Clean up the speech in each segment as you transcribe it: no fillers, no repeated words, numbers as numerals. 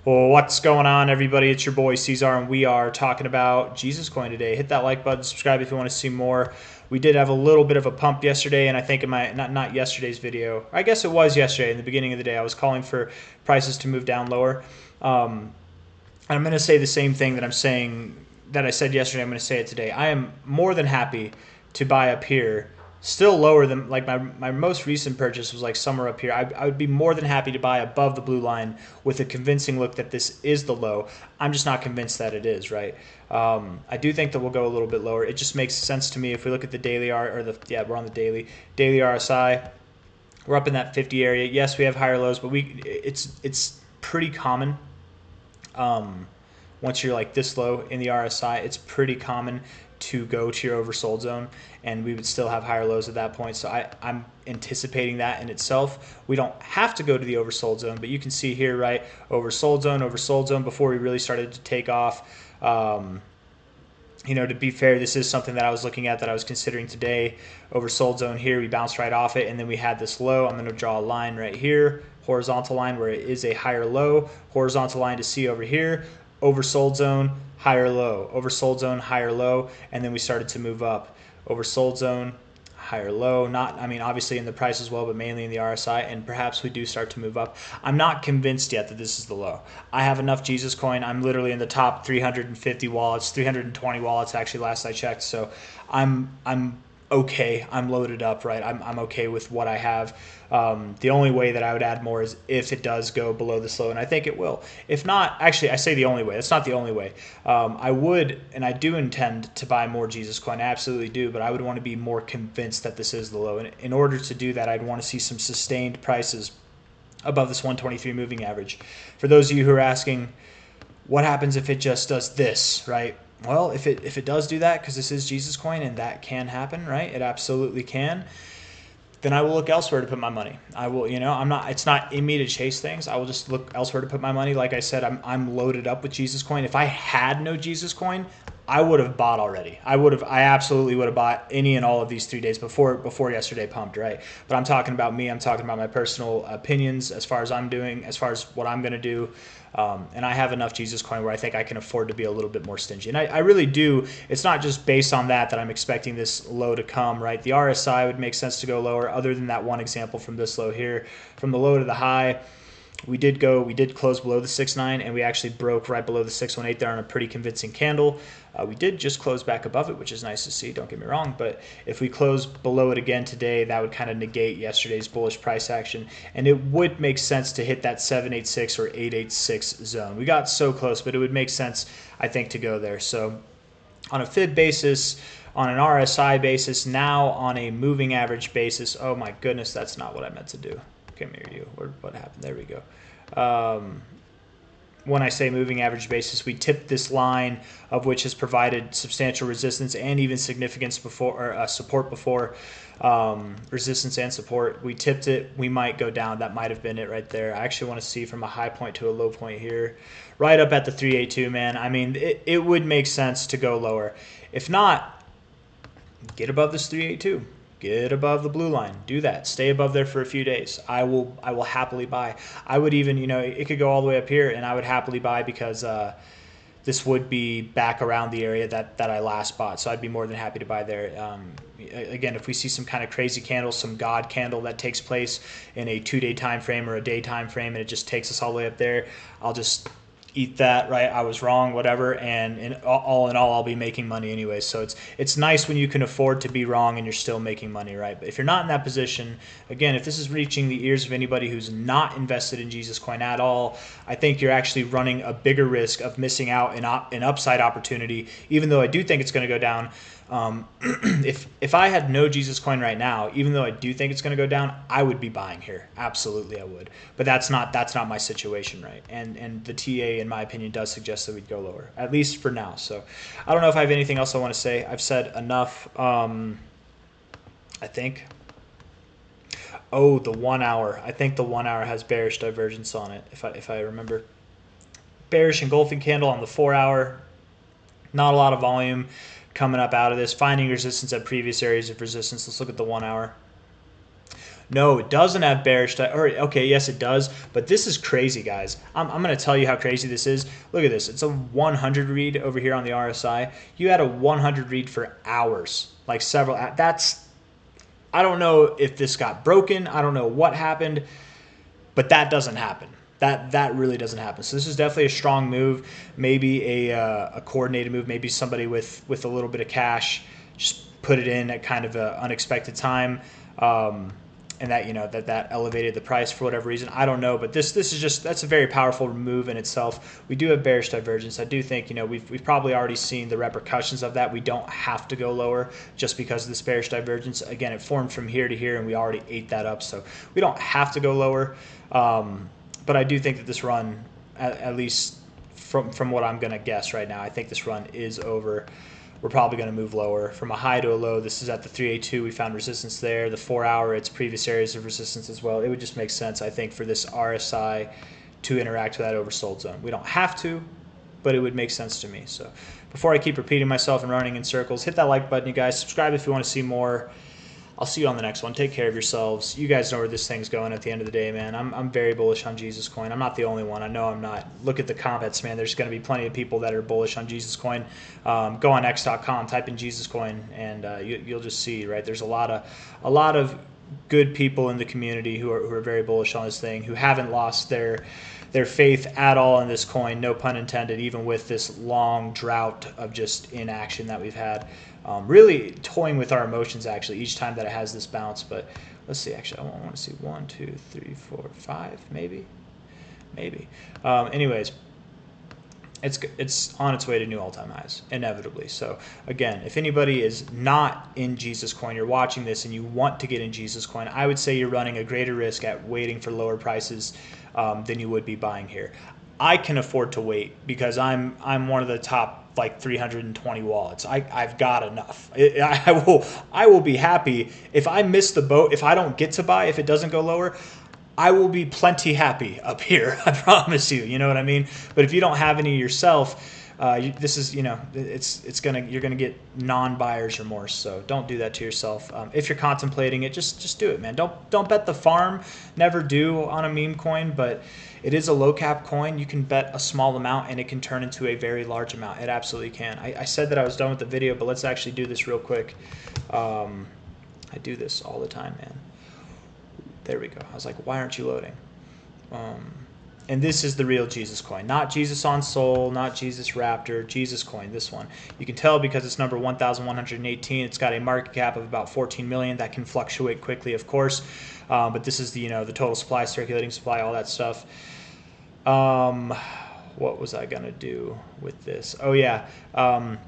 Well, what's going on, everybody? It's your boy C-Zar, and we are talking about Jesus Coin today. Hit that like button, subscribe if you want to see more. We did have a little bit of a pump yesterday, and I think in my not yesterday's video, I guess it was yesterday in the beginning of the day, I was calling for prices to move down lower. And I'm going to say the same thing that I said yesterday. I'm going to say it today. I am more than happy to buy up here. Still lower than, like, my most recent purchase was like somewhere up here. I would be more than happy to buy above the blue line with a convincing look that this is the low. I'm just not convinced that it is, right? I do think that we'll go a little bit lower. It just makes sense to me if we look at the daily we're on the daily RSI. We're up in that 50 area. Yes, we have higher lows, but it's pretty common. Once you're like this low in the RSI, it's pretty common to go to your oversold zone, and we would still have higher lows at that point. So I'm anticipating that in itself. We don't have to go to the oversold zone, but you can see here, right, oversold zone before we really started to take off. To be fair, this is something that I was looking at, that I was considering today. Oversold zone here, we bounced right off it, and then we had this low. I'm going to draw a line right here, horizontal line where it is a higher low, horizontal line to see over here, oversold zone, higher low, oversold zone, higher low, and then we started to move up. Oversold zone, higher low, obviously in the price as well, but mainly in the RSI, and perhaps we do start to move up. I'm not convinced yet that this is the low. I have enough Jesus Coin. I'm literally in the top 350 wallets, 320 wallets actually last I checked, so I'm okay. I'm loaded up, right? I'm okay with what I have. The only way that I would add more is if it does go below this low, and I think it will. If not, actually, I say the only way. It's not the only way. I would, and I do intend to buy more Jesus Coin. I absolutely do, but I would want to be more convinced that this is the low. And in order to do that, I'd want to see some sustained prices above this 123 moving average. For those of you who are asking, what happens if it just does this, right? Well, if it does do that, because this is Jesus Coin and that can happen, right? It absolutely can. Then I will look elsewhere to put my money. I will, it's not in me to chase things. I will just look elsewhere to put my money. Like I said, I'm loaded up with Jesus Coin. If I had no Jesus Coin, I would have bought already. I absolutely would have bought any and all of these 3 days before yesterday pumped, right? But I'm talking about me. I'm talking about my personal opinions as far as what I'm going to do. And I have enough Jesus Coin where I think I can afford to be a little bit more stingy. And I really do. It's not just based on that I'm expecting this low to come, right? The RSI would make sense to go lower, other than that one example from this low here. From the low to the high, we did close below the 6.9, and we actually broke right below the 618 there on a pretty convincing candle. We did just close back above it, which is nice to see, don't get me wrong, but if we close below it again today, that would kind of negate yesterday's bullish price action, and it would make sense to hit that 786 or 886 zone. We got so close, but it would make sense, I think, to go there. So on a fib basis, on an RSI basis, now on a moving average basis, oh my goodness, that's not what I meant to do. Come here, you. What happened? There we go. When I say moving average basis, we tipped this line, of which has provided substantial resistance and even significance before, or support before, resistance and support. We tipped it. We might go down. That might have been it right there. I actually want to see from a high point to a low point here, right up at the 382, man. I mean, it would make sense to go lower. If not, get above this 382. Get above the blue line. Do that. Stay above there for a few days. I will happily buy. I would even, it could go all the way up here, and I would happily buy, because this would be back around the area that I last bought. So I'd be more than happy to buy there. Again, if we see some kind of crazy candle, some God candle that takes place in a 2-day time frame or a day time frame, and it just takes us all the way up there, I'll just eat that, right? I was wrong, whatever, and all in all, I'll be making money anyway. So it's nice when you can afford to be wrong and you're still making money, right? But if you're not in that position, again, if this is reaching the ears of anybody who's not invested in Jesus Coin at all, I think you're actually running a bigger risk of missing out an upside opportunity, even though I do think it's going to go down. If I had no Jesus Coin right now, even though I do think it's going to go down, I would be buying here. Absolutely, I would. But that's not my situation, right? And the TA, in my opinion, does suggest that we'd go lower, at least for now. So I don't know if I have anything else I want to say. I've said enough. I think. Oh, the 1 hour. I think the 1 hour has bearish divergence on it, if I remember. Bearish engulfing candle on the 4 hour. Not a lot of volume coming up out of this, finding resistance at previous areas of resistance. Let's look at the 1 hour. No, it doesn't have bearish. Or okay, yes, it does. But this is crazy, guys. I'm going to tell you how crazy this is. Look at this. It's a 100 read over here on the RSI. You had a 100 read for hours, like several. That's. I don't know if this got broken. I don't know what happened, but that doesn't happen. That really doesn't happen. So this is definitely a strong move. Maybe a coordinated move. Maybe somebody with a little bit of cash just put it in at kind of an unexpected time. And that that elevated the price for whatever reason. I don't know, but this is just, that's a very powerful move in itself. We do have bearish divergence. I do think we've probably already seen the repercussions of that. We don't have to go lower just because of this bearish divergence. Again, it formed from here to here, and we already ate that up, so we don't have to go lower. But I do think that this run, at least from what I'm going to guess right now, I think this run is over. We're probably going to move lower from a high to a low. This is at the 382. We found resistance there. The 4 hour, its previous areas of resistance as well. It would just make sense, I think, for this RSI to interact with that oversold zone. We don't have to, but it would make sense to me. So before I keep repeating myself and running in circles, hit that like button, you guys. Subscribe if you want to see more. I'll see you on the next one. Take care of yourselves. You guys know where this thing's going at the end of the day, man. I'm very bullish on Jesus Coin. I'm not the only one. I know I'm not. Look at the comments, man. There's going to be plenty of people that are bullish on Jesus Coin. Go on x.com, type in Jesus Coin, and you'll just see, right? There's a lot of good people in the community who are very bullish on this thing, who haven't lost their faith at all in this coin, no pun intended, even with this long drought of just inaction that we've had. Really toying with our emotions, actually, each time that it has this bounce. But let's see, actually, I want to see 1, 2, 3, 4, 5, maybe. Anyways, it's on its way to new all-time highs, inevitably. So again, if anybody is not in Jesus Coin, you're watching this and you want to get in Jesus Coin, I would say you're running a greater risk at waiting for lower prices than you would be buying here. I can afford to wait because I'm one of the top like 320 wallets. I've got enough. I will be happy if I miss the boat. If I don't get to buy, if it doesn't go lower, I will be plenty happy up here. I promise you. You know what I mean? But if you don't have any yourself, this is, you're gonna get non-buyer's remorse. So don't do that to yourself. If you're contemplating it, just do it, man. Don't bet the farm. Never do on a meme coin, but it is a low cap coin. You can bet a small amount and it can turn into a very large amount. It absolutely can. I said that I was done with the video, but let's actually do this real quick. I do this all the time, man. There we go. I was like, why aren't you loading? And this is the real Jesus Coin, not Jesus on Sol, not Jesus Raptor, Jesus Coin, this one. You can tell because it's number 1,118. It's got a market cap of about 14 million. That can fluctuate quickly, of course, but this is the the total supply, circulating supply, all that stuff. What was I gonna do with this? Oh yeah,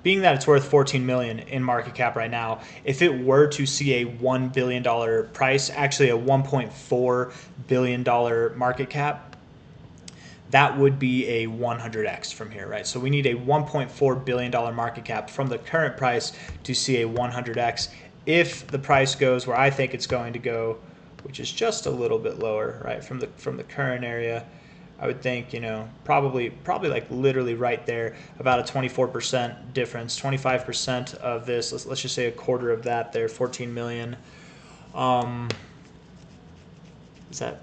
being that it's worth 14 million in market cap right now, if it were to see a $1 billion price, actually a $1.4 billion market cap, that would be a 100x from here, right? So we need a $1.4 billion market cap from the current price to see a 100x. If the price goes where I think it's going to go, which is just a little bit lower, right, from the current area, I would think, probably like literally right there, about a 24% difference, 25% of this. Let's just say a quarter of that there, 14 million. Is that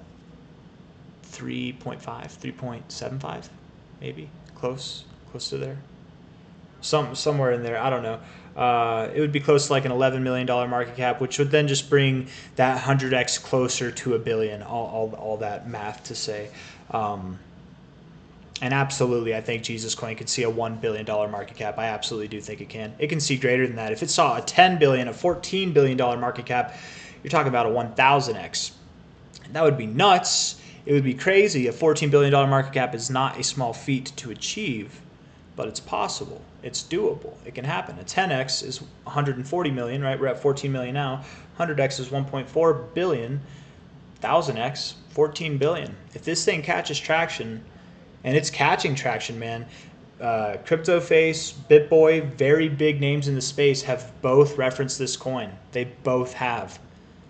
3.5, 3.75, maybe close to there, somewhere in there. I don't know. It would be close to like an $11 million market cap, which would then just bring that 100x closer to a billion. All that math to say. And absolutely, I think Jesus Coin could see a $1 billion market cap. I absolutely do think it can. It can see greater than that. If it saw a $10 billion, a $14 billion market cap, you're talking about a 1,000x. That would be nuts. It would be crazy. A $14 billion market cap is not a small feat to achieve, but it's possible. It's doable. It can happen. A 10x is 140 million, right? We're at 14 million now. 100x is 1.4 billion. 1,000x, 14 billion. If this thing catches traction, and it's catching traction, man, CryptoFace, BitBoy, very big names in the space have both referenced this coin. They both have.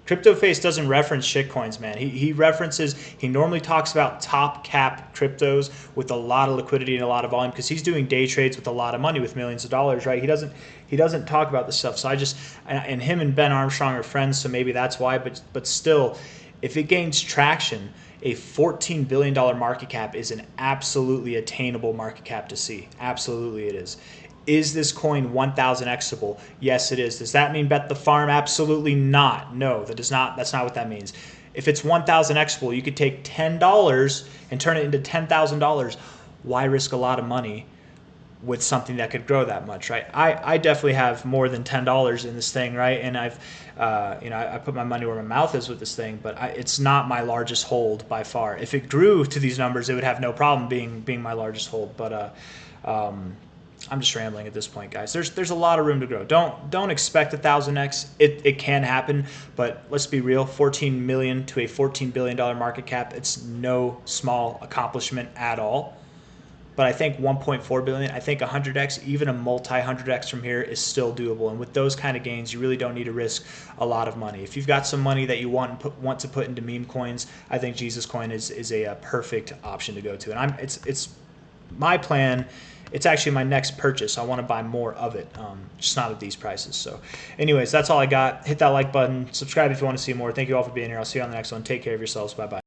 CryptoFace doesn't reference shitcoins, man. He normally talks about top cap cryptos with a lot of liquidity and a lot of volume because he's doing day trades with a lot of money with millions of dollars, right? He doesn't talk about this stuff. So and him and Ben Armstrong are friends, so maybe that's why. But still, if it gains traction, a $14 billion market cap is an absolutely attainable market cap to see. Absolutely it is. Is this coin 1,000xable? Yes, it is. Does that mean bet the farm? Absolutely not. No, that does not. That's not what that means. If it's 1,000xable, you could take $10 and turn it into $10,000. Why risk a lot of money with something that could grow that much, right? I definitely have more than $10 in this thing, right? And I put my money where my mouth is with this thing, but it's not my largest hold by far. If it grew to these numbers, it would have no problem being my largest hold. But I'm just rambling at this point, guys. There's a lot of room to grow. Don't expect 1,000x. It can happen, but let's be real. 14 million to a $14 billion market cap. It's no small accomplishment at all. But I think 1.4 billion, I think 100x, even a multi 100x from here is still doable. And with those kind of gains, you really don't need to risk a lot of money. If you've got some money that you want to put into meme coins, I think Jesus Coin is a perfect option to go to. And it's my plan. It's actually my next purchase. I want to buy more of it, just not at these prices. So anyways, that's all I got. Hit that like button. Subscribe if you want to see more. Thank you all for being here. I'll see you on the next one. Take care of yourselves. Bye-bye.